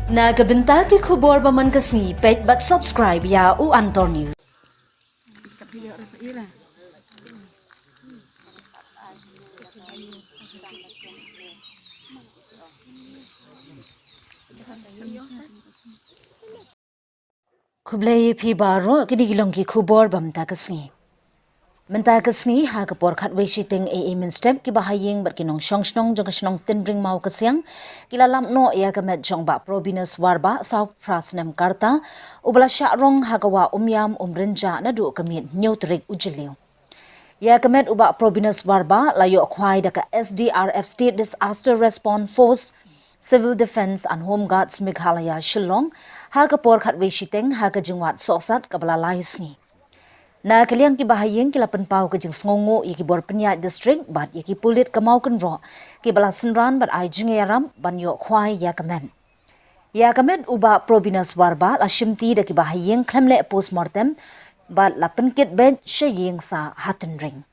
Nagabenta ki kubor ba man kasni pet but subscribe ya u Antor News. Kublai phi baro kini gilong ki kubor bam ta kasni. Menta kasni ha kapor khatwei shiting e min step ki bahayeng ber kinong shongshnong jong kashnong tinring mau kasyang kilalam no ya kamet jong ba Probinus Warbah South Prasnem Karta ubala sha rong hagawa Umiam umrinja na du kamit nyotrik ujiliw. Ya kamet uba Probinus Warbah layo khwai daka SDRF State Disaster Response Force Civil Defense and Home Guards Meghalaya Shillong ha kapor khatwei shiting ha ka jingwat sosat kabala laisngi. Na kaliang ki bahayeng kila penpau ke jeng sngongo iki bor penya district bat iki pulit kamau kan ro ki bala senran bat ai jingeram ban yo khwai ya kamen. Ya kamen uba Probinus Warbah la shimti da ki bahayeng klemle postmortem bat la penkit ben sheyeng sa haten ring.